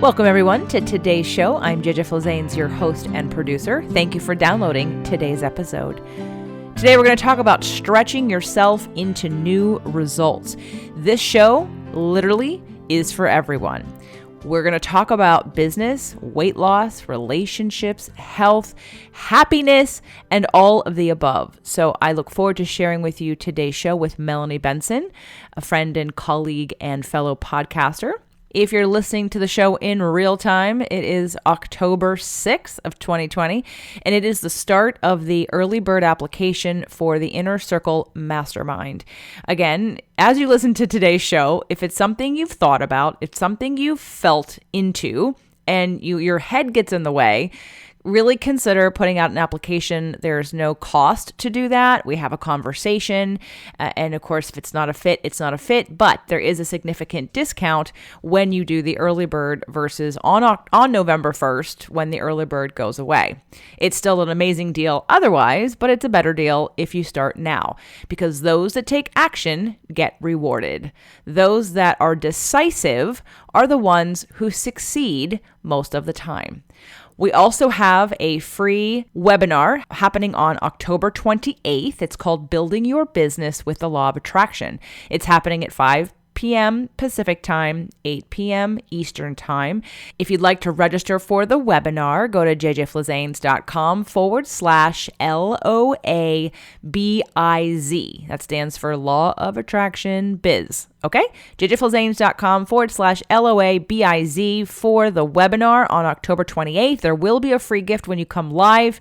Welcome, everyone, to today's show. I'm JJ Flazanes, your host and producer. Thank you for downloading today's episode. Today, we're going to talk about stretching yourself into new results. This show literally is for everyone. We're going to talk about business, weight loss, relationships, health, happiness, and all of the above. So I look forward to sharing with you today's show with Melanie Benson, a friend and colleague and fellow podcaster. If you're listening to the show in real time, it is October 6th of 2020, and it is the start of the early bird application for the Inner Circle Mastermind. Again, as you listen to today's show, if it's something you've thought about, it's something you've felt into, and your head gets in the way, really consider putting out an application. There's no cost to do that. We have a conversation. And of course, if it's not a fit, it's not a fit. But there is a significant discount when you do the early bird versus on November 1st when the early bird goes away. It's still an amazing deal otherwise, but it's a better deal if you start now, because those that take action get rewarded. Those that are decisive are the ones who succeed most of the time. We also have a free webinar happening on October 28th. It's called Building Your Business with the Law of Attraction. It's happening at 5 p.m. Pacific time, 8 p.m. Eastern time. If you'd like to register for the webinar, go to jjflazanes.com/LOABIZ. That stands for Law of Attraction Biz. Okay? jjflazanes.com/LOABIZ for the webinar on October 28th. There will be a free gift when you come live.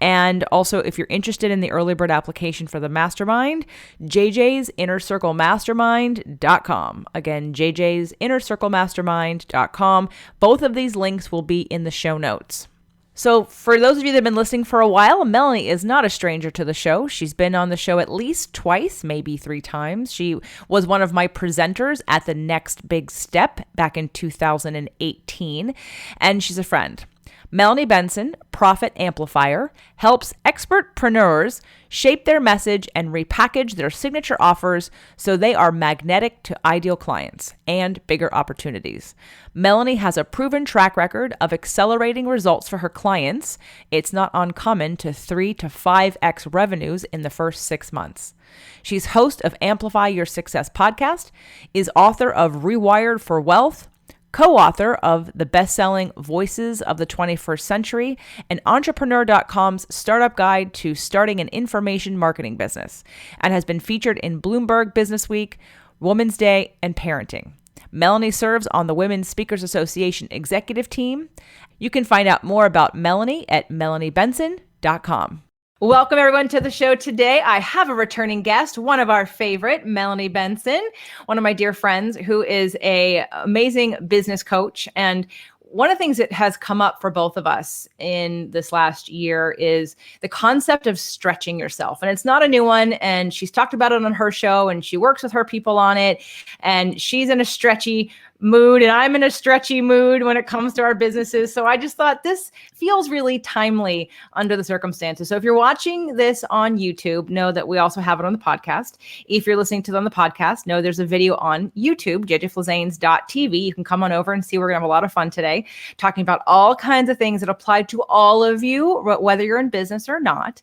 And also, if you're interested in the early bird application for the mastermind, jjsinnercirclemastermind.com. Again, jjsinnercirclemastermind.com. Both of these links will be in the show notes. So for those of you that have been listening for a while, Melanie is not a stranger to the show. She's been on the show at least twice, maybe 3 times. She was one of my presenters at the Next Big Step back in 2018, and she's a friend. Melanie Benson, Profit Amplifier, helps expertpreneurs shape their message and repackage their signature offers so they are magnetic to ideal clients and bigger opportunities. Melanie has a proven track record of accelerating results for her clients. It's not uncommon to 3 to 5x revenues in the first 6 months. She's host of Amplify Your Success podcast, is author of Rewired for Wealth, co-author of the best-selling Voices of the 21st Century, and Entrepreneur.com's startup guide to starting an information marketing business, and has been featured in Bloomberg Businessweek, Women's Day, and Parenting. Melanie serves on the Women's Speakers Association executive team. You can find out more about Melanie at melaniebenson.com. Welcome, everyone, to the show today. I have a returning guest, one of our favorite, Melanie Benson, one of my dear friends who is an amazing business coach. And one of the things that has come up for both of us in this last year is the concept of stretching yourself. And it's not a new one. And she's talked about it on her show, and she works with her people on it. And she's in a stretchy mood, and I'm in a stretchy mood when it comes to our businesses. So I just thought this feels really timely under the circumstances. So if you're watching this on YouTube, know that we also have it on the podcast. If you're listening to it on the podcast, know there's a video on YouTube, jjflazanes.tv. You can come on over and see. We're going to have a lot of fun today, talking about all kinds of things that apply to all of you, whether you're in business or not.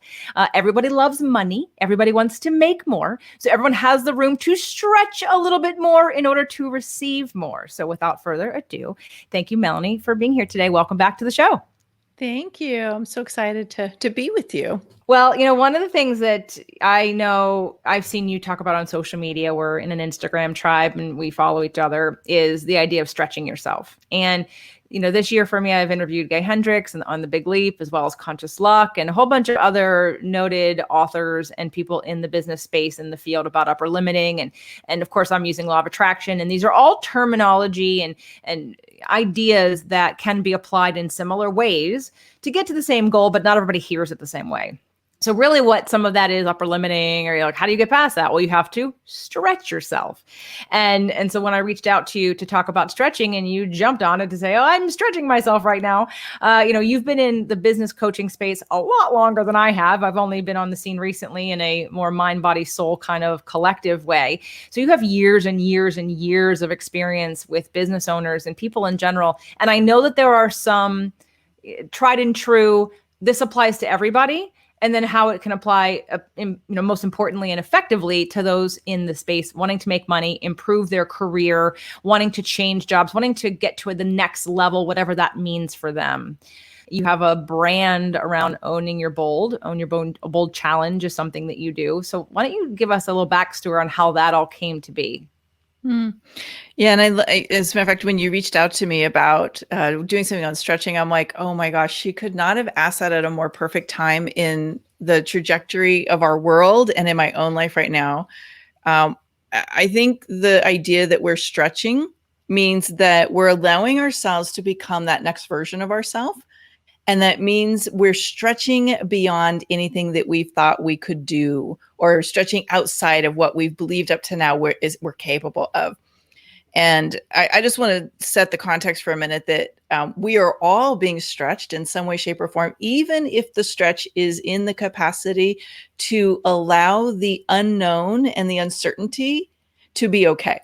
Everybody loves money. Everybody wants to make more. So everyone has the room to stretch a little bit more in order to receive more. So without further ado, thank you, Melanie, for being here today. Welcome back to the show. Thank you. I'm so excited to be with you. Well, you know, one of the things that I know I've seen you talk about on social media, we're in an Instagram tribe and we follow each other, is the idea of stretching yourself. And you know, this year for me, I've interviewed Gay Hendricks and on The Big Leap, as well as Conscious Luck, and a whole bunch of other noted authors and people in the business space in the field about upper limiting. And of course, I'm using Law of Attraction. And these are all terminology and ideas that can be applied in similar ways to get to the same goal, but not everybody hears it the same way. So really what some of that is upper limiting, or you're like, how do you get past that? Well, you have to stretch yourself. And so when I reached out to you to talk about stretching and you jumped on it to say, oh, I'm stretching myself right now. You've been in the business coaching space a lot longer than I have. I've only been on the scene recently in a more mind, body, soul kind of collective way. So you have years and years and years of experience with business owners and people in general. And I know that there are some tried and true, this applies to everybody, and then how it can apply, most importantly and effectively to those in the space wanting to make money, improve their career, wanting to change jobs, wanting to get to the next level, whatever that means for them. You have a brand around owning your bold. Own your bold challenge is something that you do. So why don't you give us a little backstory on how that all came to be? Yeah. And as a matter of fact, when you reached out to me about doing something on stretching, I'm like, oh my gosh, she could not have asked that at a more perfect time in the trajectory of our world and in my own life right now. I think the idea that we're stretching means that we're allowing ourselves to become that next version of ourselves. And that means we're stretching beyond anything that we've thought we could do, or stretching outside of what we've believed up to now we're capable of. And I just want to set the context for a minute that we are all being stretched in some way, shape, or form, even if the stretch is in the capacity to allow the unknown and the uncertainty to be okay.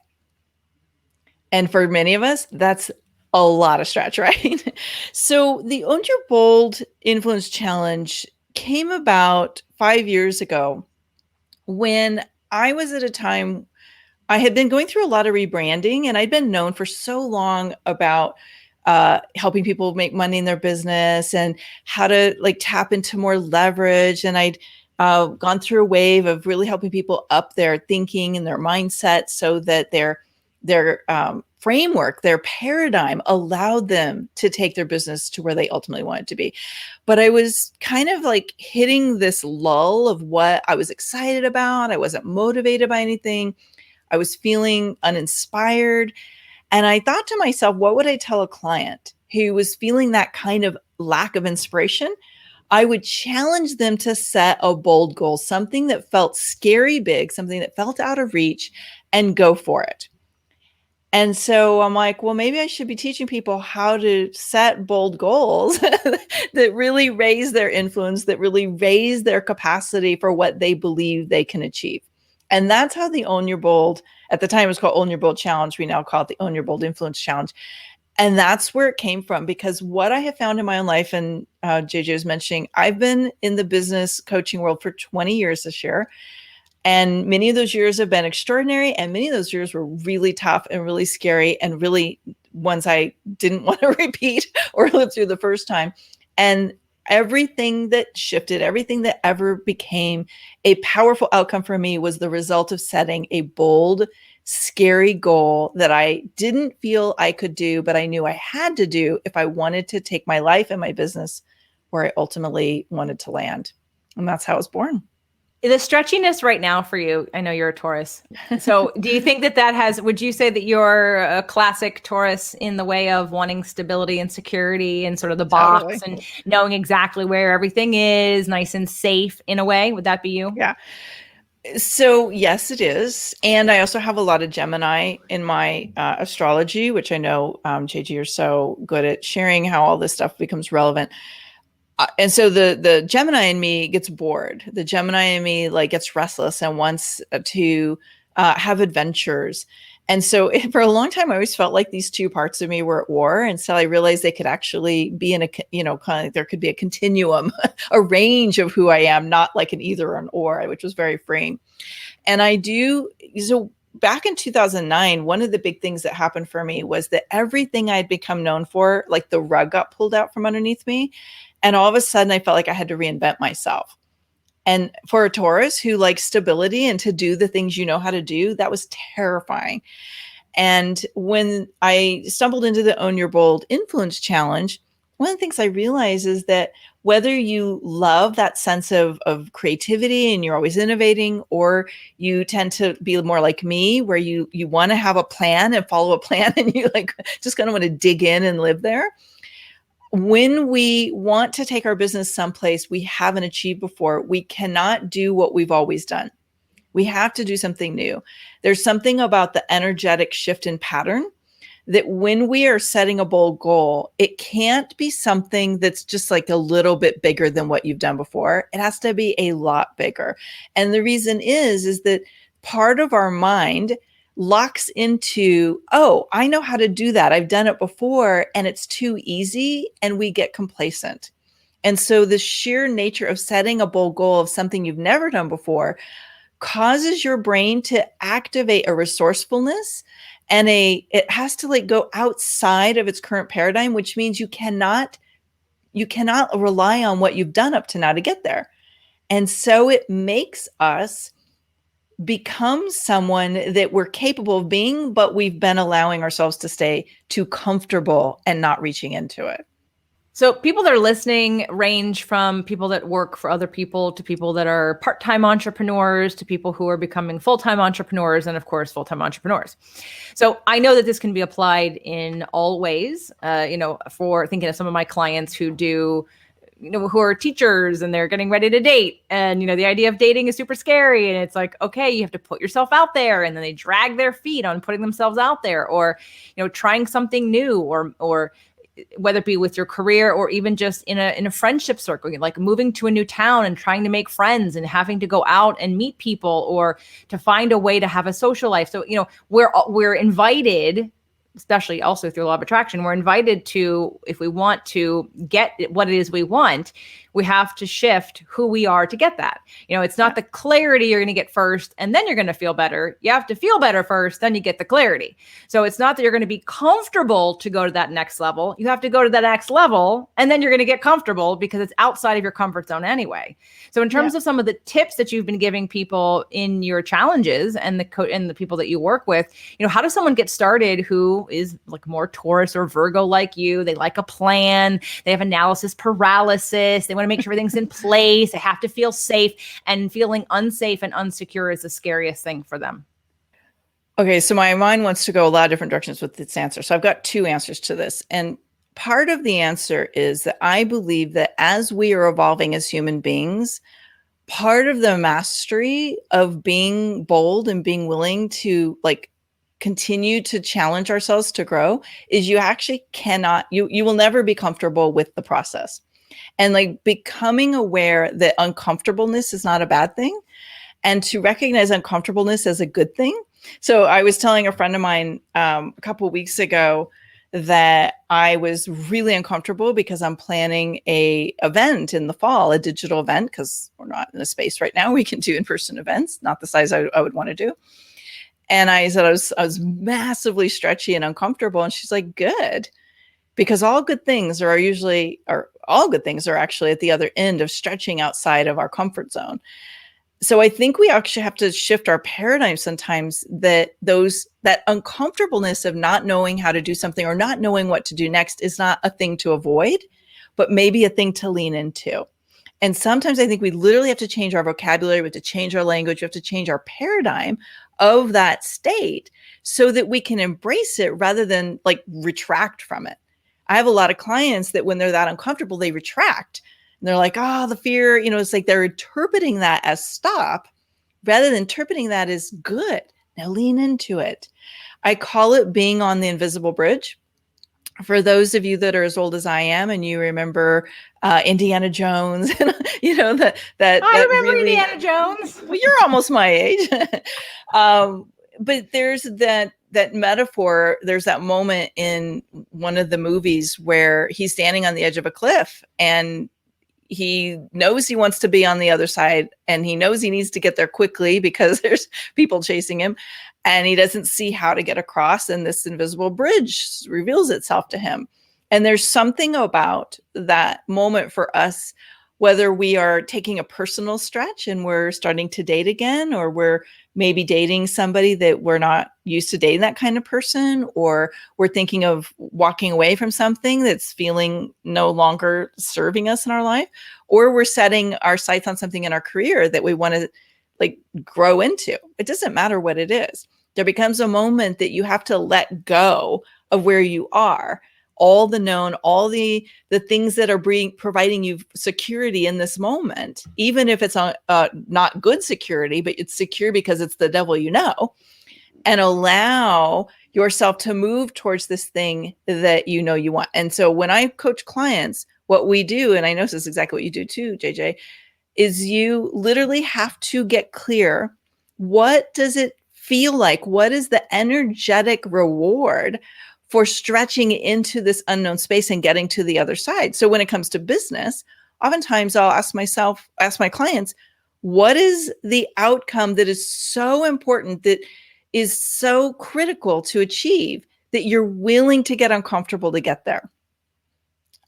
And for many of us, that's a lot of stretch, right? So the Own Your Bold Influence Challenge came about 5 years ago when I was at a time I had been going through a lot of rebranding, and I'd been known for so long about helping people make money in their business and how to tap into more leverage. And I'd gone through a wave of really helping people up their thinking and their mindset so that their framework, their paradigm allowed them to take their business to where they ultimately wanted to be. But I was kind of hitting this lull of what I was excited about. I wasn't motivated by anything. I was feeling uninspired. And I thought to myself, what would I tell a client who was feeling that kind of lack of inspiration? I would challenge them to set a bold goal, something that felt scary big, something that felt out of reach, and go for it. And so I'm like, well, maybe I should be teaching people how to set bold goals that really raise their influence, that really raise their capacity for what they believe they can achieve. And that's how the Own Your Bold, at the time it was called Own Your Bold Challenge. We now call it the Own Your Bold Influence Challenge. And that's where it came from, because what I have found in my own life, and JJ was mentioning, I've been in the business coaching world for 20 years this year. And many of those years have been extraordinary. And many of those years were really tough and really scary and really ones I didn't want to repeat or live through the first time. And everything that shifted, everything that ever became a powerful outcome for me was the result of setting a bold, scary goal that I didn't feel I could do, but I knew I had to do if I wanted to take my life and my business where I ultimately wanted to land. And that's how I was born. The stretchiness right now for you, I know you're a Taurus. So do you think would you say that you're a classic Taurus in the way of wanting stability and security and sort of the box and knowing exactly where everything is, nice and safe in a way? Would that be you? Yeah. So yes, it is. And I also have a lot of Gemini in my astrology, which I know, JG, you're so good at sharing how all this stuff becomes relevant. And so the Gemini in me gets bored. The Gemini in me gets restless and wants to have adventures. And so for a long time, I always felt like these two parts of me were at war. And so I realized they could actually be in there could be a continuum, a range of who I am, not like an either or an or, which was very freeing. And so back in 2009, one of the big things that happened for me was that everything I'd become known for, the rug got pulled out from underneath me. And all of a sudden, I felt like I had to reinvent myself. And for a Taurus who likes stability and to do the things you know how to do, that was terrifying. And when I stumbled into the Own Your Bold Influence Challenge, one of the things I realized is that whether you love that sense of creativity and you're always innovating, or you tend to be more like me, where you want to have a plan and follow a plan and you just kind of want to dig in and live there. when we want to take our business someplace we haven't achieved before, we cannot do what we've always done. We have to do something new. There's something about the energetic shift in pattern that when we are setting a bold goal, it can't be something that's just like a little bit bigger than what you've done before. It has to be a lot bigger. And the reason is that part of our mind locks into, oh, I know how to do that. I've done it before and it's too easy, and we get complacent. And so the sheer nature of setting a bold goal of something you've never done before causes your brain to activate a resourcefulness, and it has to like go outside of its current paradigm, which means you cannot rely on what you've done up to now to get there. And so it makes us become someone that we're capable of being, but we've been allowing ourselves to stay too comfortable and not reaching into it. So people that are listening range from people that work for other people to people that are part-time entrepreneurs to people who are becoming full-time entrepreneurs, and of course, full-time entrepreneurs. So I know that this can be applied in all ways, for thinking of some of my clients who do, who are teachers and they're getting ready to date. And, the idea of dating is super scary. And it's like, okay, you have to put yourself out there. And then they drag their feet on putting themselves out there, or, trying something new, or whether it be with your career or even just in a friendship circle, like moving to a new town and trying to make friends and having to go out and meet people or to find a way to have a social life. So, we're invited, especially also through law of attraction, we're invited to, if we want to get what it is we want, we have to shift who we are to get that. It's not the clarity you're going to get first and then you're going to feel better. You have to feel better first, then you get the clarity. So it's not that you're going to be comfortable to go to that next level. You have to go to that next level and then you're going to get comfortable because it's outside of your comfort zone anyway. So in terms of some of the tips that you've been giving people in your challenges and the people that you work with, how does someone get started who is like more Taurus or Virgo like you? They like a plan. They have analysis paralysis. They want to make sure everything's in place. They have to feel safe, and feeling unsafe and unsecure is the scariest thing for them. Okay, so my mind wants to go a lot of different directions with its answer. So I've got two answers to this. And part of the answer is that I believe that as we are evolving as human beings, part of the mastery of being bold and being willing to continue to challenge ourselves to grow is you actually cannot, you will never be comfortable with the process. And becoming aware that uncomfortableness is not a bad thing, and to recognize uncomfortableness as a good thing. So I was telling a friend of mine a couple of weeks ago that I was really uncomfortable because I'm planning a event in the fall, a digital event, because we're not in a space right now we can do in-person events, not the size I would want to do. And I said I was massively stretchy and uncomfortable. And she's like, good. Because all good things are actually at the other end of stretching outside of our comfort zone. So I think we actually have to shift our paradigm sometimes, that uncomfortableness of not knowing how to do something or not knowing what to do next is not a thing to avoid, but maybe a thing to lean into. And sometimes I think we literally have to change our vocabulary, we have to change our language, we have to change our paradigm of that state so that we can embrace it rather than retract from it. I have a lot of clients that when they're that uncomfortable, they retract. And they're like, the fear, it's like they're interpreting that as stop rather than interpreting that as good. Now lean into it. I call it being on the invisible bridge. For those of you that are as old as I am and you remember Indiana Jones, I remember really, Indiana Jones. Well, you're almost my age. But there's that metaphor, there's that moment in one of the movies where he's standing on the edge of a cliff and he knows he wants to be on the other side and he knows he needs to get there quickly because there's people chasing him and he doesn't see how to get across, and this invisible bridge reveals itself to him. And there's something about that moment for us, whether we are taking a personal stretch and we're starting to date again, or we're maybe dating somebody that we're not used to dating that kind of person, or we're thinking of walking away from something that's feeling no longer serving us in our life, or we're setting our sights on something in our career that we want to grow into. It doesn't matter what it is. There becomes a moment that you have to let go of where you are, all the known, all the things that are providing you security in this moment, even if it's not good security, but it's secure because it's the devil you know, and allow yourself to move towards this thing that you know you want. And so when I coach clients, what we do, and I know this is exactly what you do too, JJ, is you literally have to get clear. What does it feel like? What is the energetic reward for stretching into this unknown space and getting to the other side? So when it comes to business, oftentimes I'll ask my clients, what is the outcome that is so important, that is so critical to achieve, that you're willing to get uncomfortable to get there?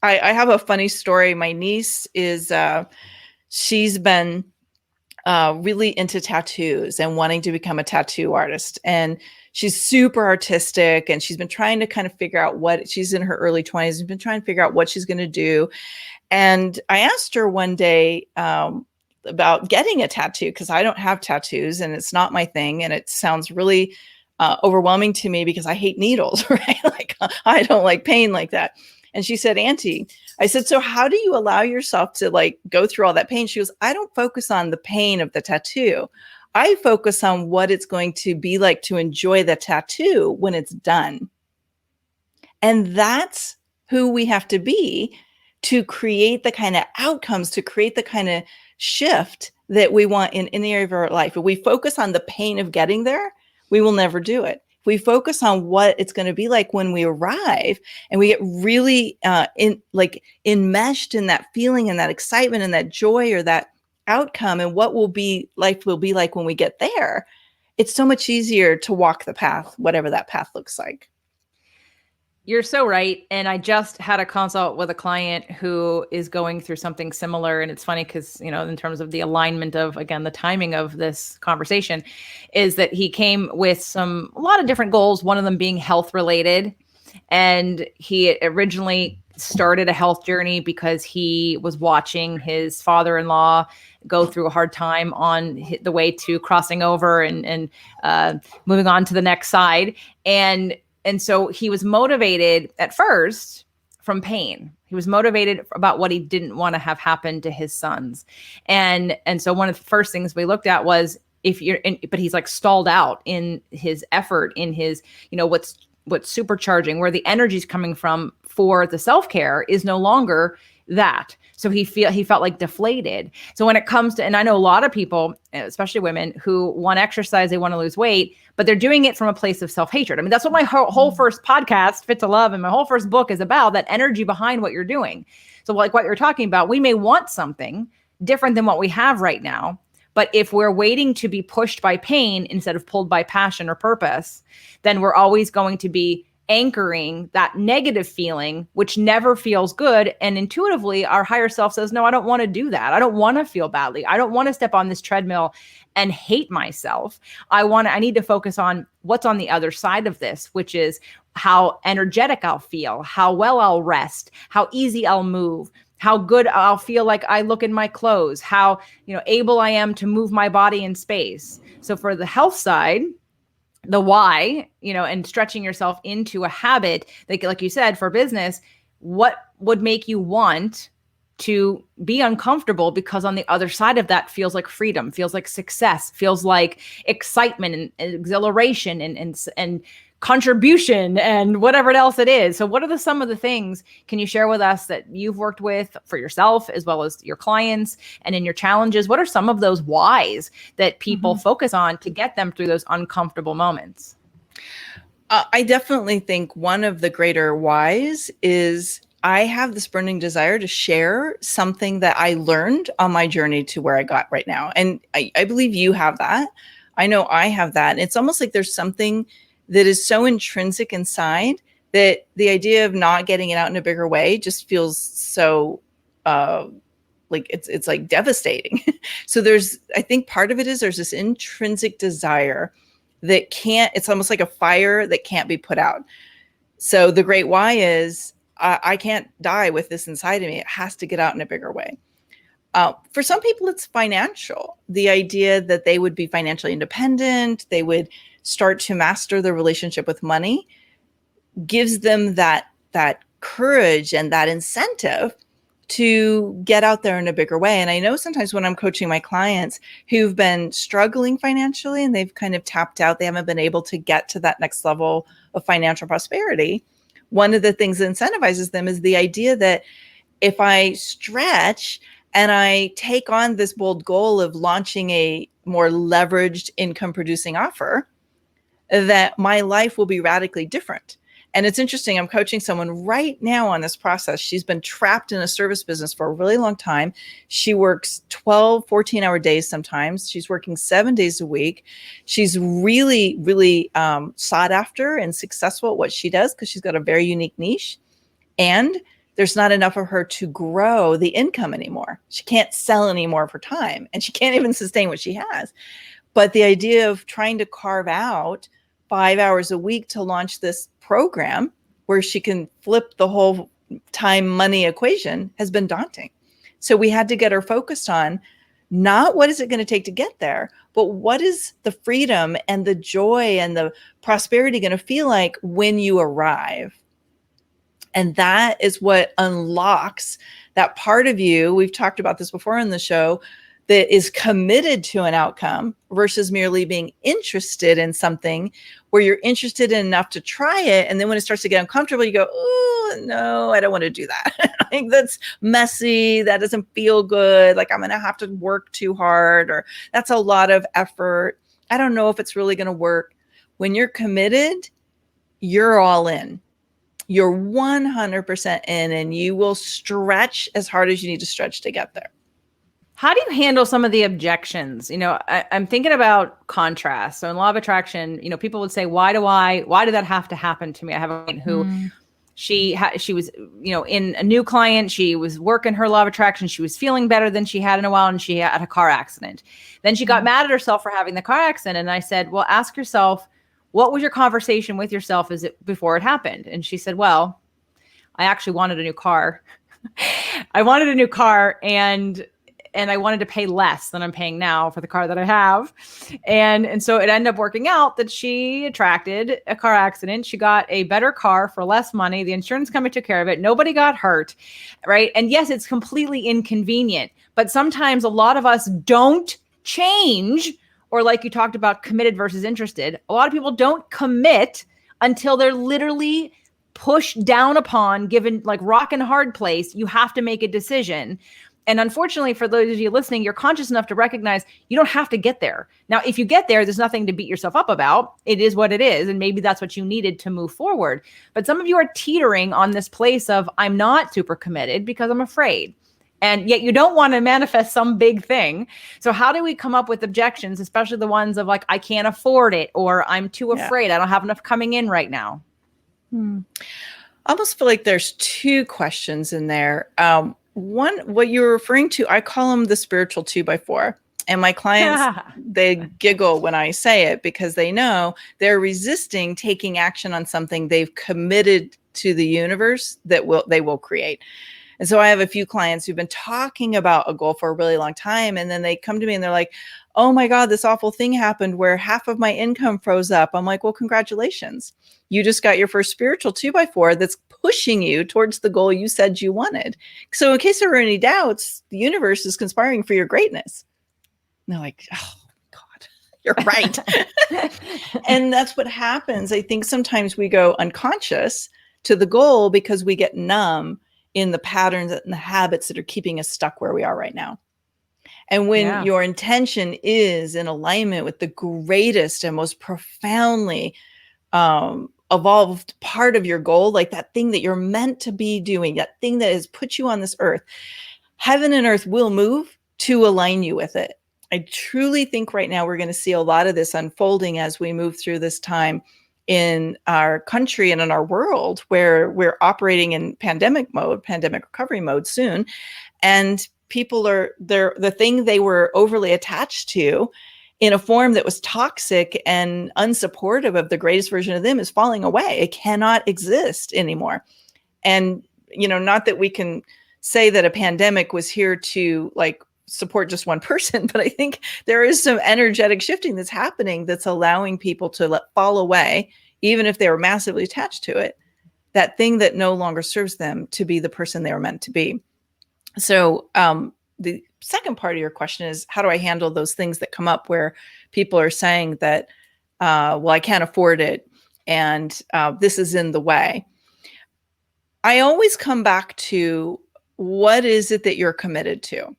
I have a funny story. My niece is, she's been really into tattoos and wanting to become a tattoo artist. And she's super artistic, and she's been trying to kind of figure out she's in her early 20s and been trying to figure out what she's going to do. And I asked her one day about getting a tattoo, because I don't have tattoos and it's not my thing. And it sounds really overwhelming to me because I hate needles, right? Like, I don't like pain like that. And she said, Auntie, I said, so how do you allow yourself to like go through all that pain? She goes, I don't focus on the pain of the tattoo. I focus on what it's going to be like to enjoy the tattoo when it's done. And that's who we have to be to create the kind of outcomes, to create the kind of shift that we want in any area of our life. If we focus on the pain of getting there, we will never do it. If we focus on what it's going to be like when we arrive, and we get really enmeshed in that feeling and that excitement and that joy or that outcome, and what life will be like when we get there, it's so much easier to walk the path, whatever that path looks like. You're so right. And I just had a consult with a client who is going through something similar. And it's funny because, in terms of the alignment of, again, the timing of this conversation, is that he came with a lot of different goals, one of them being health related. And he originally started a health journey because he was watching his father-in-law go through a hard time on the way to crossing over and moving on to the next side. And so he was motivated at first from pain. He was motivated about what he didn't want to have happen to his sons. And so one of the first things we looked at was, but he's like stalled out in his effort, in his, what's supercharging, where the energy is coming from for the self-care is no longer that. So he felt like deflated. So when it comes to, and I know a lot of people, especially women, who want to exercise, they want to lose weight, but they're doing it from a place of self-hatred. I mean, that's what my whole first podcast, Fit to Love, and my whole first book is about, that energy behind what you're doing. So like what you're talking about, we may want something different than what we have right now. But if we're waiting to be pushed by pain instead of pulled by passion or purpose, then we're always going to be anchoring that negative feeling, which never feels good. And intuitively, our higher self says, no, I don't want to do that. I don't want to feel badly. I don't want to step on this treadmill and hate myself. I need to focus on what's on the other side of this, which is how energetic I'll feel, how well I'll rest, how easy I'll move, how good I'll feel like I look in my clothes, how, able I am to move my body in space. So for the health side, the why, and stretching yourself into a habit, like you said, for business, what would make you want to be uncomfortable? Because on the other side of that feels like freedom, feels like success, feels like excitement and exhilaration and contribution and whatever else it is. So what are some of the things can you share with us that you've worked with for yourself as well as your clients and in your challenges? What are some of those whys that people focus on to get them through those uncomfortable moments? I definitely think one of the greater whys is I have this burning desire to share something that I learned on my journey to where I got right now. And I believe you have that. I know I have that. And it's almost like there's something that is so intrinsic inside that the idea of not getting it out in a bigger way just feels so like it's like devastating. So I think part of it is there's this intrinsic desire that it's almost like a fire that can't be put out. So the great why is I can't die with this inside of me. It has to get out in a bigger way. For some people, it's financial. The idea that they would be financially independent, they would start to master their relationship with money, gives them that courage and that incentive to get out there in a bigger way. And I know sometimes when I'm coaching my clients who've been struggling financially and they've kind of tapped out, they haven't been able to get to that next level of financial prosperity. One of the things that incentivizes them is the idea that if I stretch and I take on this bold goal of launching a more leveraged income producing offer, that my life will be radically different. And it's interesting, I'm coaching someone right now on this process. She's been trapped in a service business for a really long time. She works 12, 14-hour days sometimes. She's working 7 days a week. She's really, really sought after and successful at what she does because she's got a very unique niche. And there's not enough of her to grow the income anymore. She can't sell any more of her time, and she can't even sustain what she has. But the idea of trying to carve out 5 hours a week to launch this program where she can flip the whole time money equation has been daunting. So we had to get her focused on not what is it going to take to get there, but what is the freedom and the joy and the prosperity going to feel like when you arrive? And that is what unlocks that part of you. We've talked about this before in the show, that is committed to an outcome versus merely being interested in something where you're interested in enough to try it. And then when it starts to get uncomfortable, you go, oh, no, I don't want to do that. Like, that's messy. That doesn't feel good. Like, I'm going to have to work too hard, or that's a lot of effort. I don't know if it's really going to work. When you're committed, you're all in. You're 100% in, and you will stretch as hard as you need to stretch to get there. How do you handle some of the objections? I'm thinking about contrast. So in law of attraction, people would say, why did that have to happen to me? I have a client who she was, in a new client, she was working her law of attraction. She was feeling better than she had in a while, and she had a car accident. Then she got mad at herself for having the car accident. And I said, well, ask yourself, what was your conversation with yourself before it happened? And she said, well, I actually wanted a new car. I wanted a new car, and I wanted to pay less than I'm paying now for the car that I have. And so it ended up working out that she attracted a car accident. She got a better car for less money. The insurance company took care of it. Nobody got hurt, right? And yes, it's completely inconvenient, but sometimes a lot of us don't change. Or like you talked about, committed versus interested. A lot of people don't commit until they're literally pushed down upon, given like rock and hard place. You have to make a decision. And unfortunately, for those of you listening, you're conscious enough to recognize you don't have to get there. Now, if you get there, there's nothing to beat yourself up about. It is what it is. And maybe that's what you needed to move forward. But some of you are teetering on this place of, I'm not super committed because I'm afraid. And yet you don't want to manifest some big thing. So how do we come up with objections, especially the ones of like, I can't afford it, or I'm too afraid. I don't have enough coming in right now. I almost feel like there's two questions in there. One, what you're referring to, I call them the spiritual 2x4. And my clients, they giggle when I say it because they know they're resisting taking action on something they've committed to the universe that they will create. And so I have a few clients who've been talking about a goal for a really long time. And then they come to me and they're like, oh my God, this awful thing happened where half of my income froze up. I'm like, well, congratulations. You just got your first spiritual 2x4 that's pushing you towards the goal you said you wanted. So in case there were any doubts, the universe is conspiring for your greatness. And they're like, oh God, you're right. And that's what happens. I think sometimes we go unconscious to the goal because we get numb in the patterns and the habits that are keeping us stuck where we are right now. And when your intention is in alignment with the greatest and most profoundly evolved part of your goal, like that thing that you're meant to be doing, that thing that has put you on this earth, heaven and earth will move to align you with it. I truly think right now we're going to see a lot of this unfolding as we move through this time in our country and in our world, where we're operating in pandemic recovery mode soon. And people are the thing they were overly attached to in a form that was toxic and unsupportive of the greatest version of them is falling away. It cannot exist anymore. And, not that we can say that a pandemic was here to like support just one person, but I think there is some energetic shifting that's happening that's allowing people to fall away, even if they were massively attached to it, that thing that no longer serves them to be the person they were meant to be. So the second part of your question is, how do I handle those things that come up where people are saying that, well, I can't afford it, and this is in the way? I always come back to, what is it that you're committed to?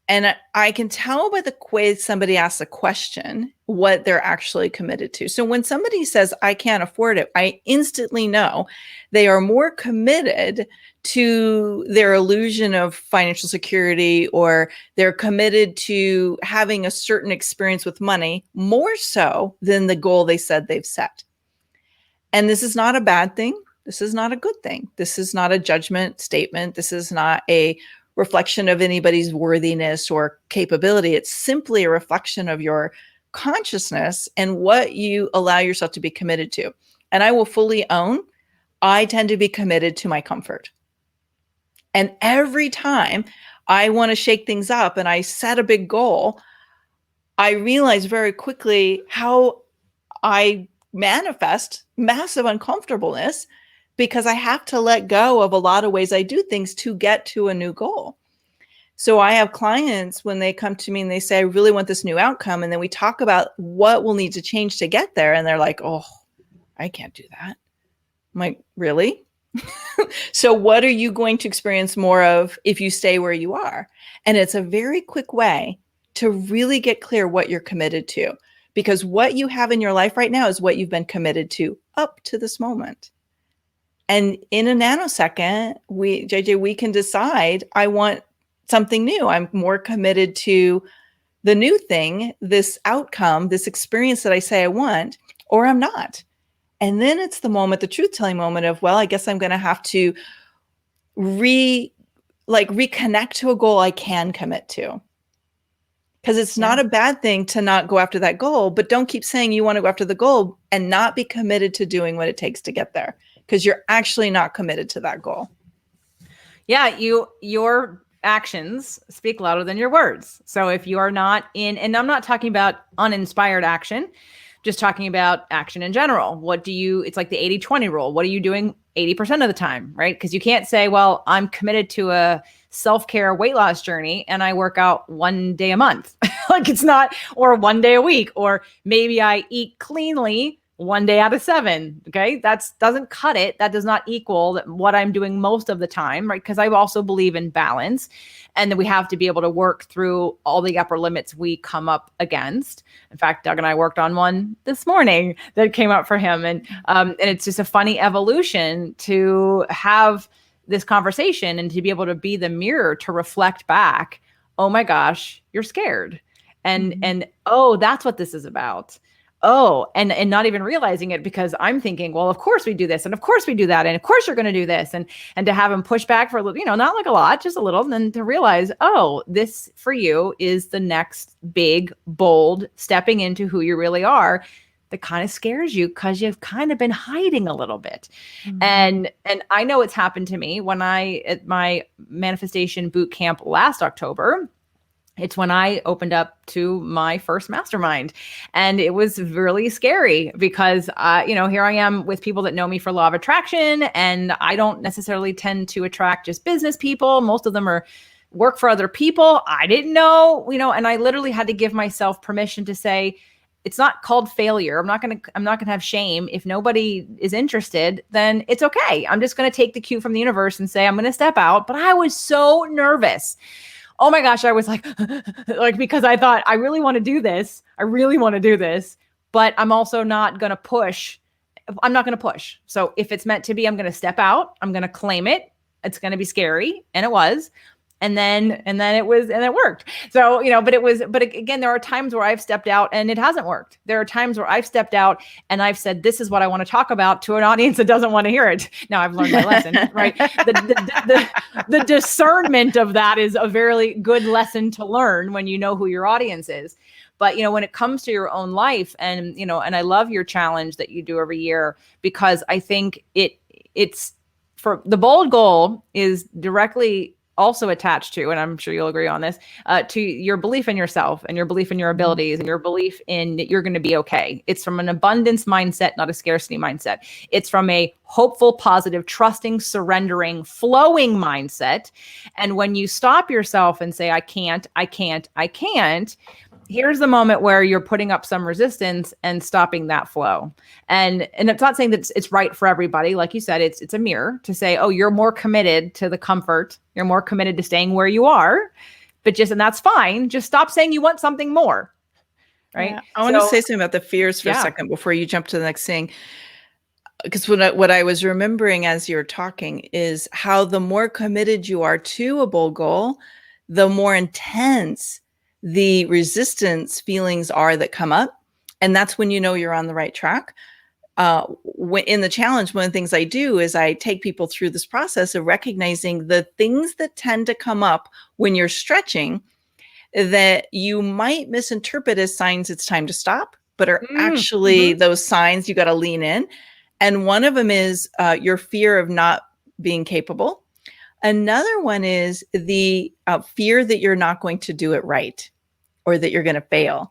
And I can tell by the way somebody asks a question what they're actually committed to. So when somebody says, I can't afford it, I instantly know they are more committed to their illusion of financial security, or they're committed to having a certain experience with money more so than the goal they said they've set. And this is not a bad thing. This is not a good thing. This is not a judgment statement. This is not a reflection of anybody's worthiness or capability. It's simply a reflection of your consciousness and what you allow yourself to be committed to. And I will fully own, I tend to be committed to my comfort. And every time I want to shake things up and I set a big goal, I realize very quickly how I manifest massive uncomfortableness, because I have to let go of a lot of ways I do things to get to a new goal. So I have clients, when they come to me and they say, I really want this new outcome, and then we talk about what will need to change to get there, and they're like, oh, I can't do that. I'm like, really? So what are you going to experience more of if you stay where you are? And it's a very quick way to really get clear what you're committed to, because what you have in your life right now is what you've been committed to up to this moment. And in a nanosecond, we can decide, I want something new. I'm more committed to the new thing, this outcome, this experience that I say I want, or I'm not. And then it's the moment, the truth-telling moment of, well, I guess I'm going to have to reconnect to a goal I can commit to. Because it's not a bad thing to not go after that goal, but don't keep saying you want to go after the goal and not be committed to doing what it takes to get there, because you're actually not committed to that goal. Yeah, your actions speak louder than your words. So if you are not in, and I'm not talking about uninspired action, just talking about action in general. It's like the 80-20 rule. What are you doing 80% of the time, right? Because you can't say, well, I'm committed to a self-care weight loss journey and I work out one day a month. Like, it's not, or one day a week, or maybe I eat cleanly one day out of 7. Okay. That doesn't cut it. That does not equal what I'm doing most of the time, right? Because I also believe in balance, and that we have to be able to work through all the upper limits we come up against. In fact, Doug and I worked on one this morning that came up for him. And it's just a funny evolution to have this conversation and to be able to be the mirror to reflect back. Oh my gosh, you're scared. And oh, that's what this is about. Oh, and not even realizing it, because I'm thinking, well, of course we do this, and of course we do that, and of course you're going to do this, and to have him push back for a little, not like a lot, just a little, and then to realize, oh, this for you is the next big, bold stepping into who you really are, that kind of scares you because you've kind of been hiding a little bit. And I know it's happened to me when at my manifestation boot camp last October. It's when I opened up to my first mastermind, and it was really scary because, here I am with people that know me for law of attraction, and I don't necessarily tend to attract just business people. Most of them work for other people. I didn't know, and I literally had to give myself permission to say, it's not called failure. I'm not going to have shame. If nobody is interested, then it's okay. I'm just going to take the cue from the universe and say, I'm going to step out. But I was so nervous. Oh my gosh, I was like, because I thought, I really want to do this. But I'm also not going to push. I'm not going to push. So if it's meant to be, I'm going to step out. I'm going to claim it. It's going to be scary. And it was. And then it worked. So, but again, there are times where I've stepped out and it hasn't worked. There are times where I've stepped out and I've said, this is what I want to talk about, to an audience that doesn't want to hear it. Now I've learned my lesson, right? The discernment of that is a very good lesson to learn when you know who your audience is. But, when it comes to your own life, and, and I love your challenge that you do every year, because I think it's for the bold goal is directly also attached to, and I'm sure you'll agree on this, to your belief in yourself and your belief in your abilities and your belief in that you're going to be okay. It's from an abundance mindset, not a scarcity mindset. It's from a hopeful, positive, trusting, surrendering, flowing mindset. And when you stop yourself and say, I can't, I can't, I can't, here's the moment where you're putting up some resistance and stopping that flow. And it's not saying that it's right for everybody. Like you said, it's a mirror to say, oh, you're more committed to the comfort. You're more committed to staying where you are, and that's fine. Just stop saying you want something more. Right. Yeah. I want to say something about the fears for a second before you jump to the next thing. Because what I was remembering as you're talking is how the more committed you are to a bold goal, the more intense the resistance feelings are that come up. And that's when you know you're on the right track. In the challenge, one of the things I do is I take people through this process of recognizing the things that tend to come up when you're stretching that you might misinterpret as signs it's time to stop, but are actually those signs you got to lean in. And one of them is your fear of not being capable. Another one is the fear that you're not going to do it right or that you're going to fail.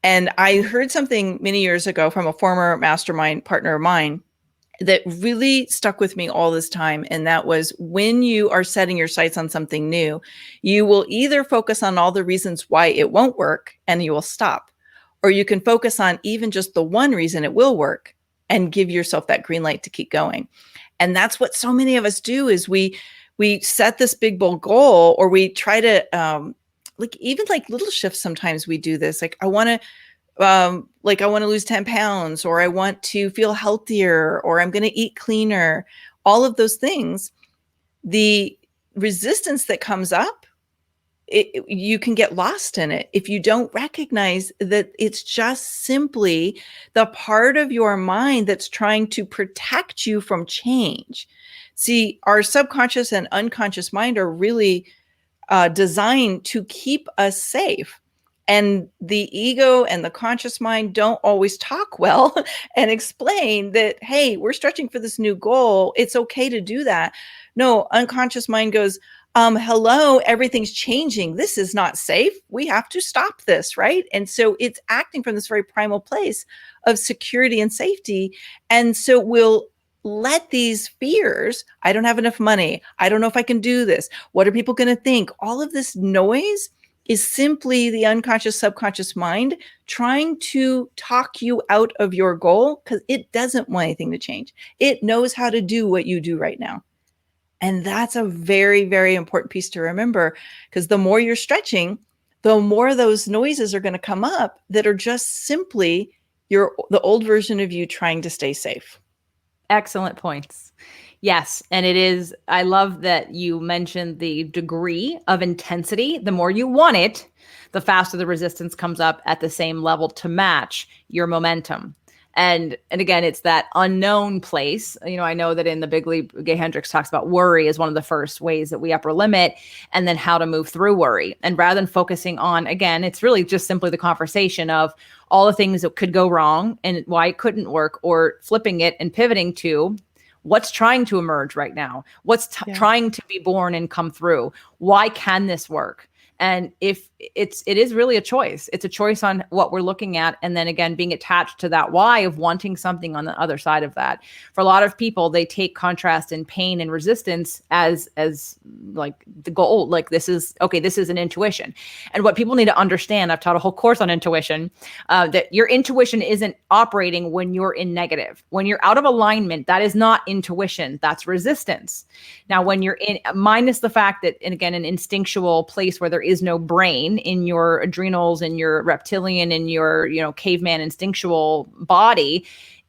And I heard something many years ago from a former mastermind partner of mine that really stuck with me all this time. And that was, when you are setting your sights on something new, you will either focus on all the reasons why it won't work and you will stop, or you can focus on even just the one reason it will work and give yourself that green light to keep going. And that's what so many of us do, is we set this big bold goal, or we try to even little shifts. Sometimes we do this. I want to I want to lose 10 pounds, or I want to feel healthier, or I'm going to eat cleaner. All of those things, the resistance that comes up, you can get lost in it if you don't recognize that it's just simply the part of your mind that's trying to protect you from change. See, our subconscious and unconscious mind are really designed to keep us safe. And the ego and the conscious mind don't always talk well and explain that, hey, we're stretching for this new goal. It's okay to do that. No, unconscious mind goes, hello, everything's changing. This is not safe. We have to stop this, right? And so it's acting from this very primal place of security and safety. And so we'll let these fears, I don't have enough money, I don't know if I can do this, what are people going to think? All of this noise is simply the unconscious, subconscious mind trying to talk you out of your goal, because it doesn't want anything to change. It knows how to do what you do right now. And that's a very, very important piece to remember, because the more you're stretching, the more those noises are going to come up that are just simply the old version of you trying to stay safe. Excellent points. Yes. And it is, I love that you mentioned the degree of intensity. The more you want it, the faster the resistance comes up at the same level to match your momentum. And again, it's that unknown place. I know that in the Big Leap, Gay Hendricks talks about worry as one of the first ways that we upper limit, and then how to move through worry. And rather than focusing on, again, it's really just simply the conversation of all the things that could go wrong and why it couldn't work, or flipping it and pivoting to what's trying to emerge right now, what's trying to be born and come through. Why can this work? And if it is really a choice, it's a choice on what we're looking at. And then again, being attached to that why of wanting something on the other side of that. For a lot of people, they take contrast and pain and resistance as like the goal. Like, this is an intuition. And what people need to understand, I've taught a whole course on intuition, that your intuition isn't operating when you're in negative. When you're out of alignment, that is not intuition, that's resistance. Now, when you're in, minus the fact that, and again, an instinctual place where there is no brain in your adrenals and your reptilian and your, caveman instinctual body,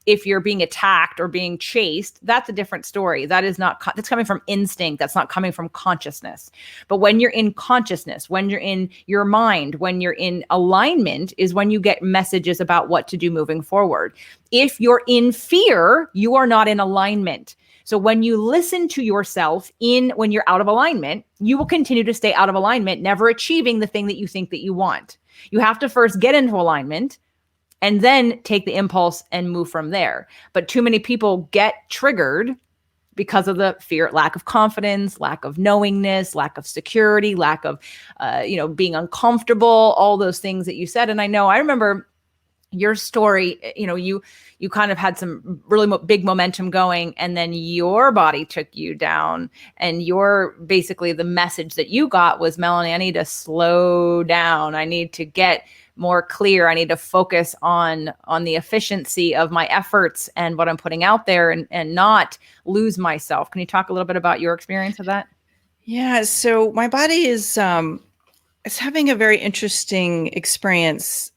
if you're being attacked or being chased, that's a different story. That's coming from instinct. That's not coming from consciousness. But when you're in consciousness, when you're in your mind, when you're in alignment, is when you get messages about what to do moving forward. If you're in fear, you are not in alignment. So when you listen to yourself when you're out of alignment, you will continue to stay out of alignment, never achieving the thing that you think that you want. You have to first get into alignment and then take the impulse and move from there. But too many people get triggered because of the fear, lack of confidence, lack of knowingness, lack of security, lack of, being uncomfortable, all those things that you said. And I remember your story, you kind of had some really big momentum going, and then your body took you down, and basically the message that you got was, Melanie, I need to slow down. I need to get more clear. I need to focus on the efficiency of my efforts and what I'm putting out there, and not lose myself. Can you talk a little bit about your experience of that? Yeah. So my body is having a very interesting experience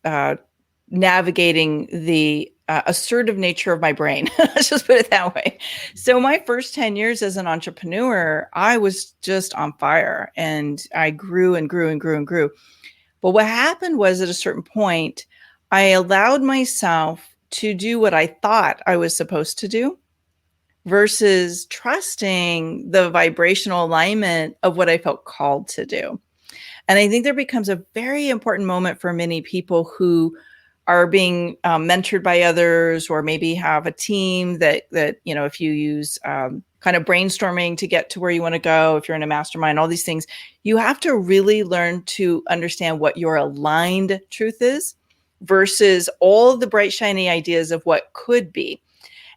navigating the assertive nature of my brain. Let's just put it that way. So my first 10 years as an entrepreneur, I was just on fire, and I grew and grew and grew and grew. But what happened was, at a certain point, I allowed myself to do what I thought I was supposed to do versus trusting the vibrational alignment of what I felt called to do. And I think there becomes a very important moment for many people who are being mentored by others, or maybe have a team that if you use kind of brainstorming to get to where you want to go, if you're in a mastermind, all these things, you have to really learn to understand what your aligned truth is versus all the bright, shiny ideas of what could be.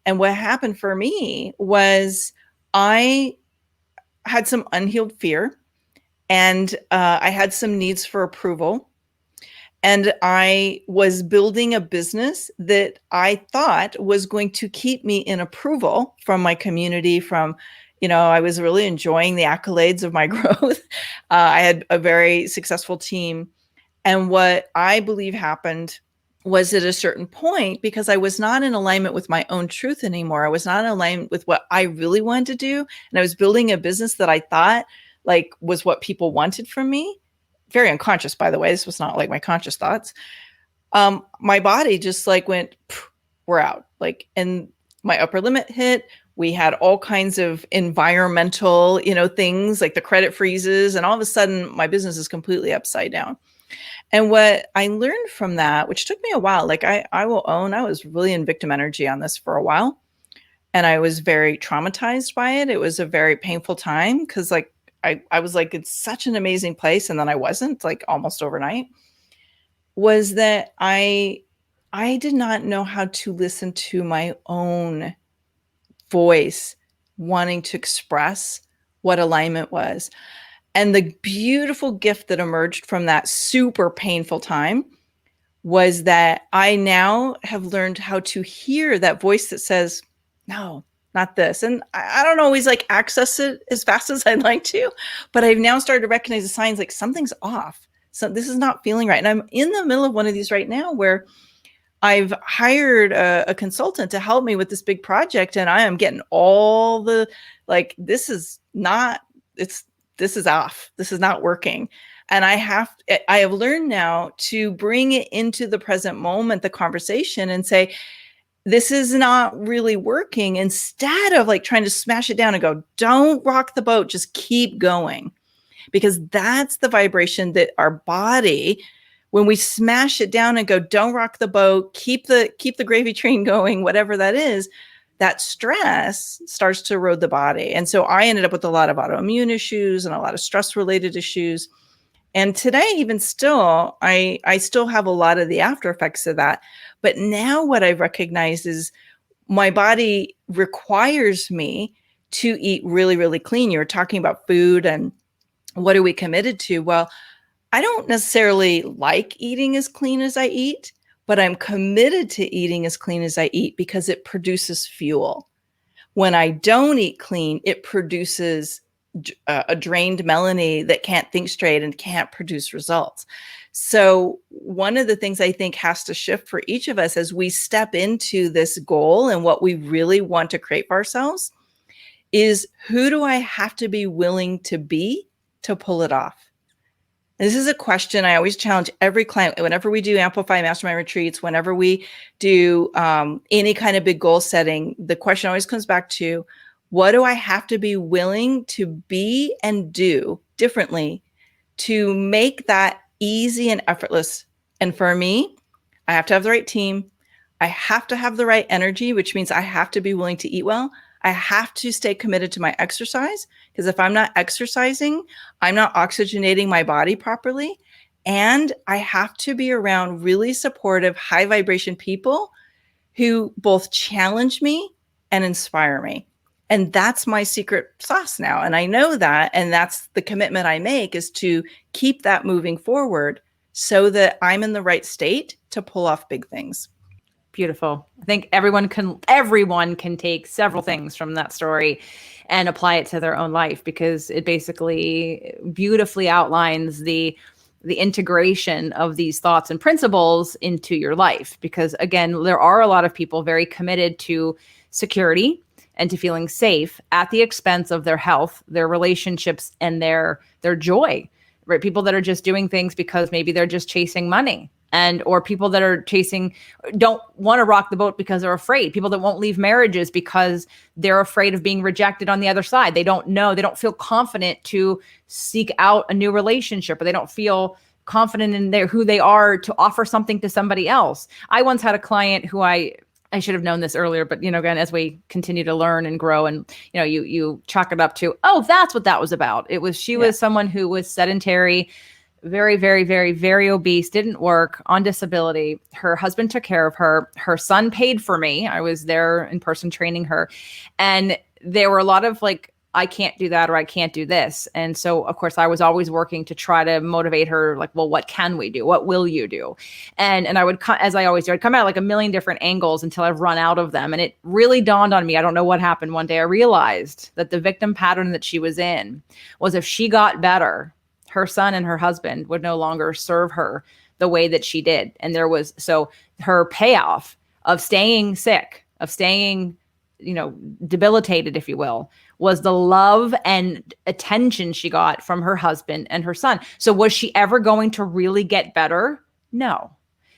And what happened for me was, I had some unhealed fear, and I had some needs for approval. And I was building a business that I thought was going to keep me in approval from my community, I was really enjoying the accolades of my growth. I had a very successful team. And what I believe happened was, at a certain point, because I was not in alignment with my own truth anymore, I was not in alignment with what I really wanted to do. And I was building a business that I thought was what people wanted from me. Very unconscious, by the way. This was not like my conscious thoughts. My body just went, we're out. And my upper limit hit. We had all kinds of environmental, things like the credit freezes. And all of a sudden, my business is completely upside down. And what I learned from that, which took me a while, I will own, I was really in victim energy on this for a while. And I was very traumatized by it. It was a very painful time, because I was it's such an amazing place. And then I wasn't, almost overnight, was that I did not know how to listen to my own voice wanting to express what alignment was. And the beautiful gift that emerged from that super painful time was that I now have learned how to hear that voice that says, no, not this. And I don't always access it as fast as I'd like to, but I've now started to recognize the signs, something's off. So this is not feeling right. And I'm in the middle of one of these right now, where I've hired a consultant to help me with this big project. And I am getting all the, this is off. This is not working. And I have learned now to bring it into the present moment, the conversation, and say, this is not really working, instead of trying to smash it down and go, don't rock the boat, just keep going. Because that's the vibration that our body, when we smash it down and go, don't rock the boat, keep the gravy train going, whatever that is, that stress starts to erode the body. And so I ended up with a lot of autoimmune issues and a lot of stress related issues. And today, even still, I still have a lot of the after effects of that. But now what I've recognized is, my body requires me to eat really, really clean. You were talking about food and what are we committed to? Well, I don't necessarily like eating as clean as I eat, but I'm committed to eating as clean as I eat because it produces fuel. When I don't eat clean, it produces a drained Melanie that can't think straight and can't produce results. So one of the things I think has to shift for each of us as we step into this goal and what we really want to create for ourselves is, who do I have to be willing to be to pull it off? This is a question I always challenge every client whenever we do Amplify Mastermind retreats, whenever we do any kind of big goal setting. The question always comes back to, what do I have to be willing to be and do differently to make that easy and effortless? And for me, I have to have the right team. I have to have the right energy, which means I have to be willing to eat well. I have to stay committed to my exercise, because if I'm not exercising, I'm not oxygenating my body properly. And I have to be around really supportive, high vibration people who both challenge me and inspire me. And that's my secret sauce now. And I know that. And that's the commitment I make, is to keep that moving forward so that I'm in the right state to pull off big things. Beautiful. I think everyone can take several things from that story and apply it to their own life, because it basically beautifully outlines the integration of these thoughts and principles into your life. Because again, there are a lot of people very committed to security and to feeling safe at the expense of their health, their relationships, and their joy. Right? People that are just doing things because maybe they're just chasing money, and or people that are don't want to rock the boat because they're afraid. People that won't leave marriages because they're afraid of being rejected on the other side. They don't feel confident to seek out a new relationship, or they don't feel confident in who they are to offer something to somebody else. I once had a client who I should have known this earlier, but again, as we continue to learn and grow, and you chalk it up to, oh, that's what that was about. She was someone who was sedentary, very, very, very, very obese, didn't work, on disability. Her husband took care of her. Her son paid for me. I was there in person training her. And there were a lot of like, I can't do that, or I can't do this. And so, of course, I was always working to try to motivate her, like, well, what can we do? What will you do? And I would, as I always do, I'd come at like a million different angles until I've run out of them. And it really dawned on me. I don't know what happened. One day I realized that the victim pattern that she was in was, if she got better, her son and her husband would no longer serve her the way that she did. And so her payoff of staying sick, of staying, debilitated, if you will, was the love and attention she got from her husband and her son. So was she ever going to really get better? No.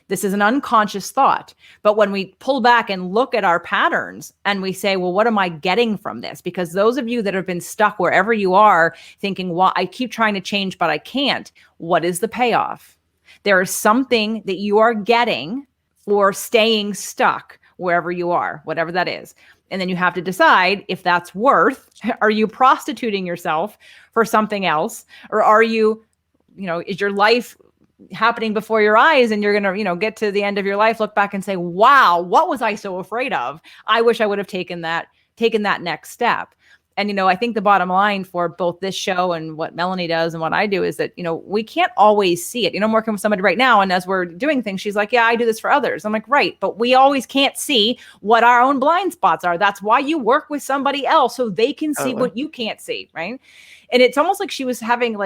This is an unconscious thought. But when we pull back and look at our patterns and we say, well, what am I getting from this? Because those of you that have been stuck wherever you are thinking, well, I keep trying to change, but I can't. What is the payoff? There is something that you are getting for staying stuck wherever you are, whatever that is. And then you have to decide if that's worth, are you prostituting yourself for something else? Or are you, is your life happening before your eyes, and you're going to, get to the end of your life, look back and say, wow, what was I so afraid of? I wish I would have taken that next step. And, I think the bottom line for both this show and what Melanie does and what I do is that, we can't always see it. I'm working with somebody right now, and as we're doing things, she's like, yeah, I do this for others. I'm like, right. But we always can't see what our own blind spots are. That's why you work with somebody else, so they can see what you can't see. Right. And it's almost like she was having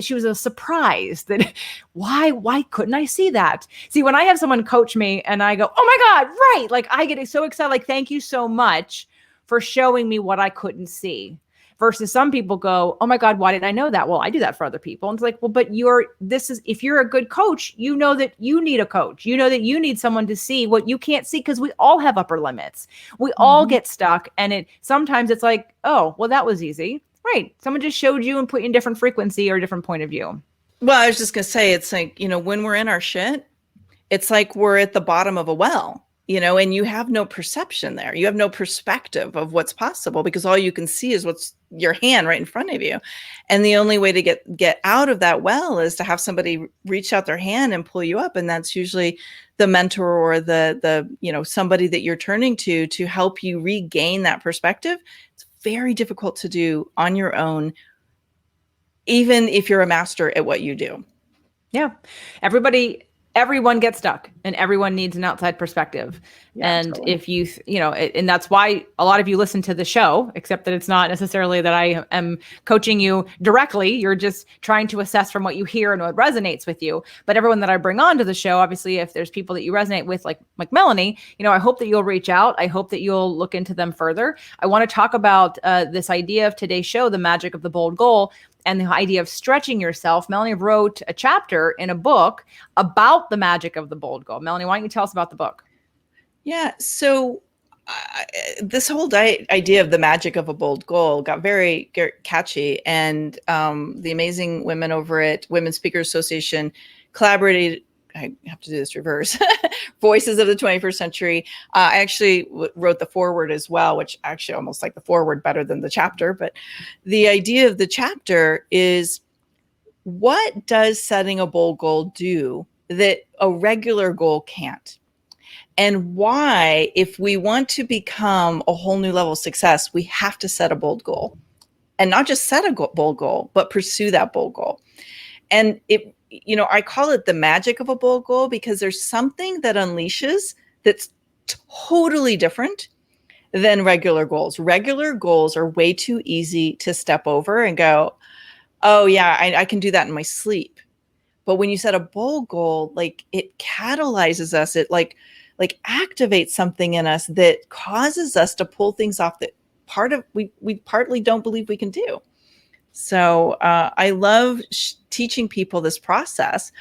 she was a surprise that why couldn't I see that? See, when I have someone coach me and I go, oh my God, right. Like I get so excited, like, thank you so much for showing me what I couldn't see. Versus some people go, oh my God, why didn't I know that? Well, I do that for other people. And it's like, well, but if you're a good coach, you know that you need a coach. You know that you need someone to see what you can't see, because we all have upper limits. We all get stuck. And sometimes it's like, oh, well, that was easy. Right. Someone just showed you and put you in different frequency or a different point of view. Well, I was just going to say, it's like, when we're in our shit, it's like we're at the bottom of a well, and you have no perception there. You have no perspective of what's possible, because all you can see is what's your hand right in front of you. And the only way to get out of that well is to have somebody reach out their hand and pull you up. And that's usually the mentor or the somebody that you're turning to help you regain that perspective. It's very difficult to do on your own, even if you're a master at what you do. Yeah. Everyone gets stuck, and everyone needs an outside perspective. Yeah, and totally. If you, and that's why a lot of you listen to the show, except that it's not necessarily that I am coaching you directly. You're just trying to assess from what you hear and what resonates with you. But everyone that I bring on to the show, obviously, if there's people that you resonate with, like Melanie, I hope that you'll reach out. I hope that you'll look into them further. I want to talk about this idea of today's show, the magic of the bold goal, and the idea of stretching yourself. Melanie wrote a chapter in a book about the magic of the bold goal. Melanie, why don't you tell us about the book? Yeah. So this whole idea of the magic of a bold goal got very catchy. And the amazing women over at Women's Speakers Association collaborated I have to do this reverse. Voices of the 21st Century. I actually wrote the foreword as well, which actually almost like the foreword better than the chapter. But the idea of the chapter is, what does setting a bold goal do that a regular goal can't? And why, if we want to become a whole new level of success, we have to set a bold goal. And not just set a bold goal, but pursue that bold goal. And I call it the magic of a bold goal, because there's something that unleashes that's totally different than regular goals. Regular goals are way too easy to step over and go, oh yeah, I can do that in my sleep. But when you set a bold goal, like, it catalyzes us, it like activates something in us that causes us to pull things off that we partly don't believe we can do. So I love teaching people this process,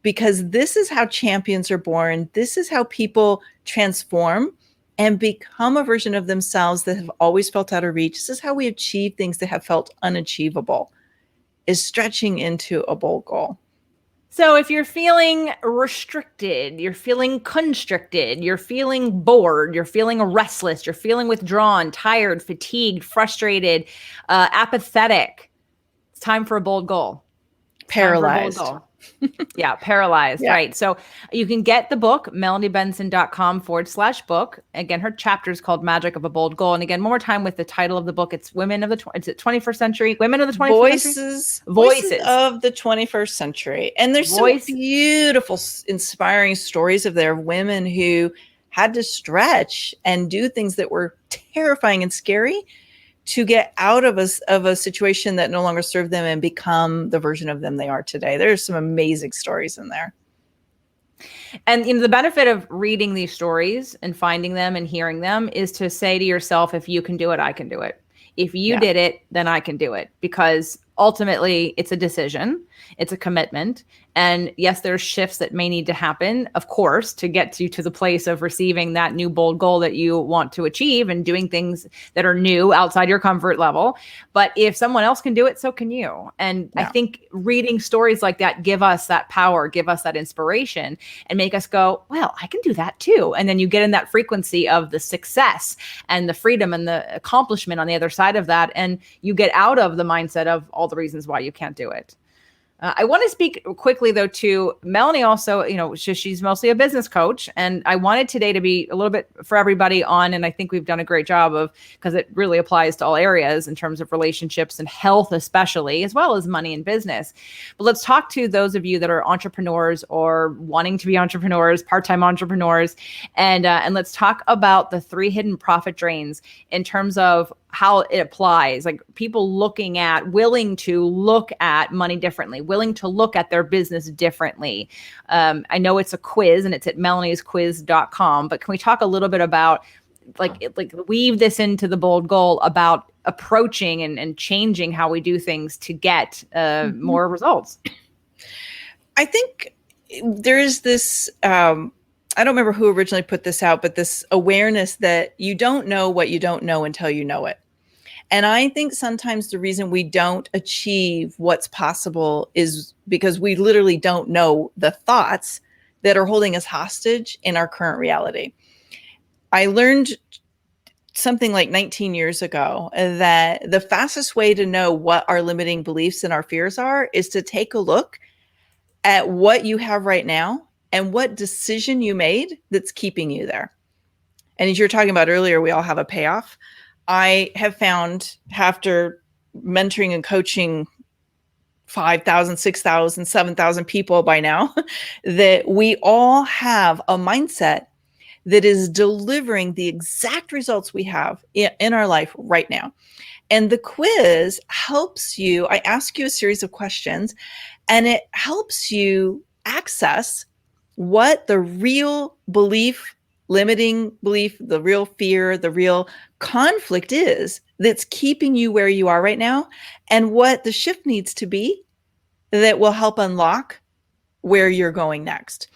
because this is how champions are born. This is how people transform and become a version of themselves that have always felt out of reach. This is how we achieve things that have felt unachievable, is stretching into a bold goal. So if you're feeling restricted, you're feeling constricted, you're feeling bored, you're feeling restless, you're feeling withdrawn, tired, fatigued, frustrated, apathetic, it's time for a bold goal. Paralyzed. Yeah, paralyzed. Yeah. Right. So you can get the book, melaniebenson.com/book. Again, her chapter is called Magic of a Bold Goal. And again, one more time with the title of the book, it's Women of the 21st Century, Women of the 21st Century? Voices of the 21st Century. And there's some beautiful, inspiring stories of their women who had to stretch and do things that were terrifying and scary to get out of a situation that no longer served them and become the version of them they are today. There's some amazing stories in there. And the benefit of reading these stories and finding them and hearing them is to say to yourself, if you can do it, I can do it. If you did it, then I can do it. Because ultimately, it's a decision. It's a commitment. And yes, there's shifts that may need to happen, of course, to get you to the place of receiving that new bold goal that you want to achieve and doing things that are new outside your comfort level. But if someone else can do it, so can you. And I think reading stories like that give us that power, give us that inspiration, and make us go, well, I can do that too. And then you get in that frequency of the success and the freedom and the accomplishment on the other side of that. And you get out of the mindset of all the reasons why you can't do it. I want to speak quickly, though, to Melanie also, she's mostly a business coach. And I wanted today to be a little bit for everybody on, and I think we've done a great job of, because it really applies to all areas in terms of relationships and health, especially, as well as money and business. But let's talk to those of you that are entrepreneurs or wanting to be entrepreneurs, part-time entrepreneurs, and let's talk about the 3 hidden profit drains in terms of how it applies, like people willing to look at money differently, willing to look at their business differently. I know it's a quiz and it's at melaniesquiz.com, but can we talk a little bit about like weave this into the bold goal about approaching and changing how we do things to get more results? I think there is this, I don't remember who originally put this out, but this awareness that you don't know what you don't know until you know it. And I think sometimes the reason we don't achieve what's possible is because we literally don't know the thoughts that are holding us hostage in our current reality. I learned something like 19 years ago that the fastest way to know what our limiting beliefs and our fears are is to take a look at what you have right now and what decision you made that's keeping you there. And as you were talking about earlier, we all have a payoff. I have found, after mentoring and coaching 5,000, 6,000, 7,000 people by now, that we all have a mindset that is delivering the exact results we have in our life right now. And the quiz helps you. I ask you a series of questions, and it helps you access what the real belief, limiting belief, the real fear, the real conflict is that's keeping you where you are right now, and what the shift needs to be that will help unlock where you're going next.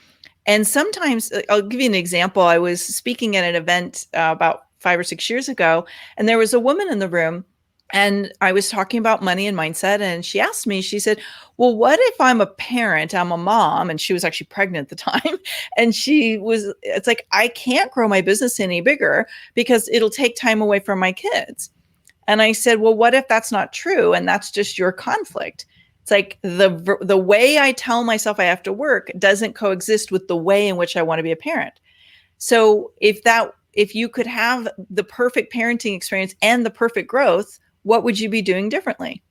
And sometimes, I'll give you an example. I was speaking at an event about 5 or 6 years ago, and there was a woman in the room And I was talking about money and mindset, and she asked me, she said, well, what if I'm a parent, I'm a mom, and she was actually pregnant at the time. And it's like, I can't grow my business any bigger because it'll take time away from my kids. And I said, well, what if that's not true? And that's just your conflict. It's like the way I tell myself I have to work doesn't coexist with the way in which I want to be a parent. So if you could have the perfect parenting experience and the perfect growth, what would you be doing differently?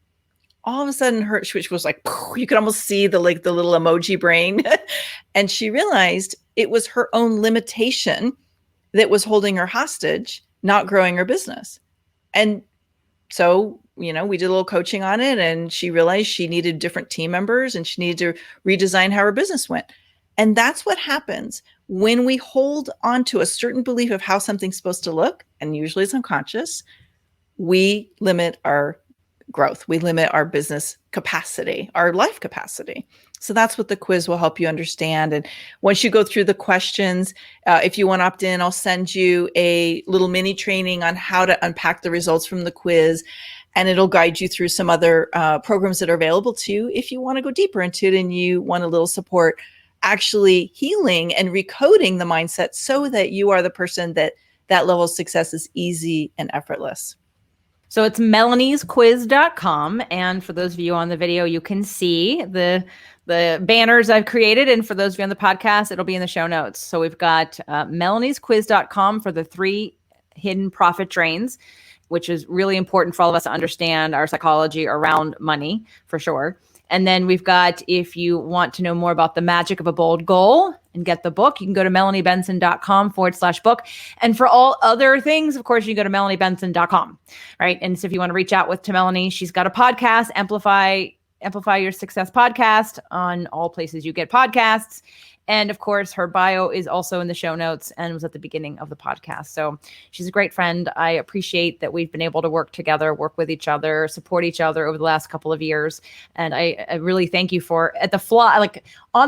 All of a sudden her switch was like, you could almost see the little emoji brain. And she realized it was her own limitation that was holding her hostage, not growing her business. And so, we did a little coaching on it, and she realized she needed different team members and she needed to redesign how her business went. And that's what happens when we hold on to a certain belief of how something's supposed to look, and usually it's unconscious. We limit our growth. We limit our business capacity, our life capacity. So that's what the quiz will help you understand. And once you go through the questions, if you want to opt in, I'll send you a little mini training on how to unpack the results from the quiz. And it'll guide you through some other programs that are available to you if you want to go deeper into it and you want a little support actually healing and recoding the mindset so that you are the person that level of success is easy and effortless. So it's melaniesquiz.com. And for those of you on the video, you can see the banners I've created. And for those of you on the podcast, it'll be in the show notes. So we've got melaniesquiz.com for the 3 hidden profit drains, which is really important for all of us to understand our psychology around money, for sure. And then we've got, if you want to know more about the magic of a bold goal and get the book, you can go to melaniebenson.com/book. And for all other things, of course, you can go to melaniebenson.com, right? And so if you want to reach out to Melanie, she's got a podcast, Amplify Your Success podcast, on all places you get podcasts. And of course, her bio is also in the show notes and was at the beginning of the podcast. So she's a great friend. I appreciate that we've been able to work together, work with each other, support each other over the last couple of years. And I really thank you for on the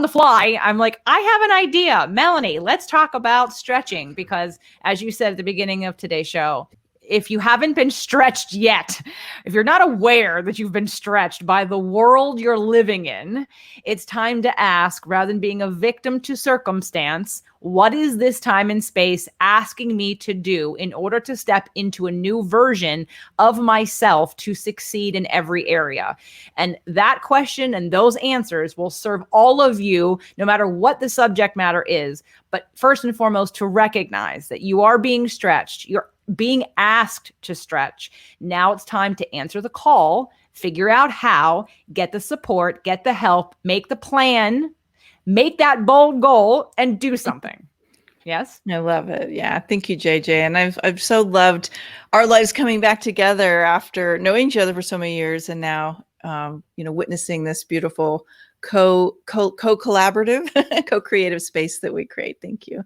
fly, I'm like, I have an idea. Melanie, let's talk about stretching, because as you said at the beginning of today's show, if you haven't been stretched yet, if you're not aware that you've been stretched by the world you're living in, it's time to ask, rather than being a victim to circumstance, what is this time and space asking me to do in order to step into a new version of myself to succeed in every area? And that question and those answers will serve all of you, no matter what the subject matter is. But first and foremost, to recognize that you are being stretched. You're being asked to stretch. Now it's time to answer the call, figure out how, get the support, get the help, make the plan, make that bold goal, and do something. Yes? I love it. Yeah. Thank you, JJ. And I've so loved our lives coming back together after knowing each other for so many years, and now witnessing this beautiful collaborative, co-creative space that we create. Thank you.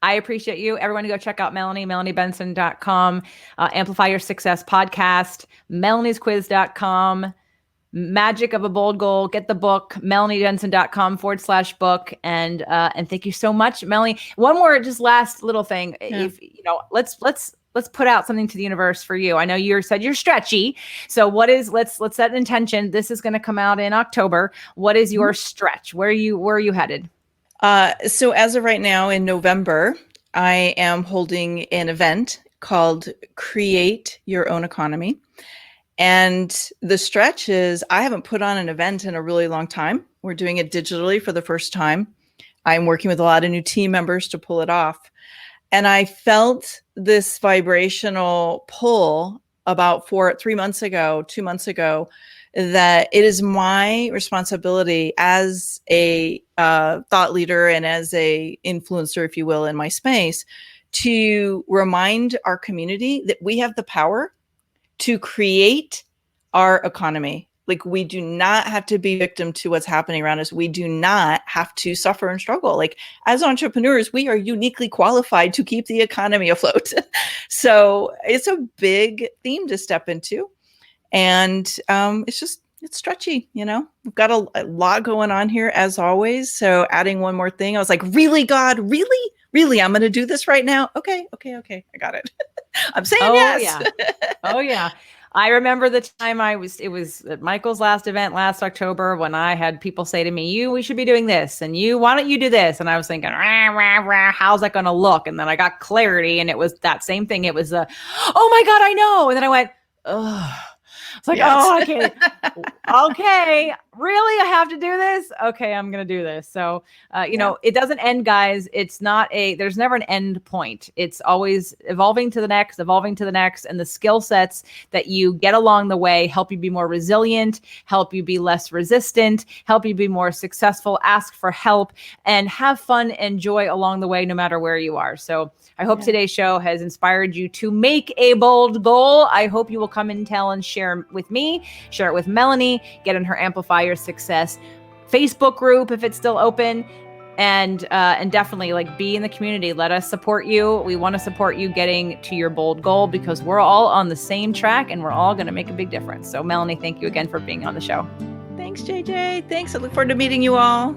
I appreciate you. Everyone go check out Melanie, melaniebenson.com, Amplify Your Success podcast, melaniesquiz.com, Magic of a Bold Goal. Get the book, melaniebenson.com/book. And thank you so much, Melanie. One more, just last little thing. Yeah. If let's put out something to the universe for you. I know you said you're stretchy. So let's set an intention. This is going to come out in October. What is your stretch? Where are you headed? So as of right now, in November, I am holding an event called Create Your Own Economy. And the stretch is, I haven't put on an event in a really long time. We're doing it digitally for the first time. I'm working with a lot of new team members to pull it off. And I felt this vibrational pull about 2 months ago, that it is my responsibility as a thought leader and as a influencer, if you will, in my space, to remind our community that we have the power to create our economy. Like, we do not have to be victim to what's happening around us. We do not have to suffer and struggle. Like, as entrepreneurs, we are uniquely qualified to keep the economy afloat. So it's a big theme to step into. And it's stretchy, we've got a lot going on here as always. So adding one more thing, I was like, really, God, really, I'm going to do this right now. Okay. I got it. I'm saying yes. Yeah. Oh yeah. I remember the time it was at Michael's last event last October when I had people say to me, we should be doing this, and why don't you do this? And I was thinking, rah, rah, rah, how's that going to look? And then I got clarity, and it was that same thing. It was oh my God, I know. And then I went, ugh. It's like, yes. Oh, I can't. Okay, really? I have to do this? Okay, I'm going to do this. So, you know, it doesn't end, guys. It's not there's never an end point. It's always evolving to the next. And the skill sets that you get along the way help you be more resilient, help you be less resistant, help you be more successful, ask for help, and have fun and joy along the way, no matter where you are. So I hope today's show has inspired you to make a bold goal. I hope you will come and tell and share with me, share it with Melanie, get in her Amplify Your Success Facebook group if it's still open, and definitely like be in the community. Let us support you. We want to support you getting to your bold goal because we're all on the same track and we're all going to make a big difference. So Melanie, thank you again for being on the show. Thanks, JJ. Thanks. I look forward to meeting you all.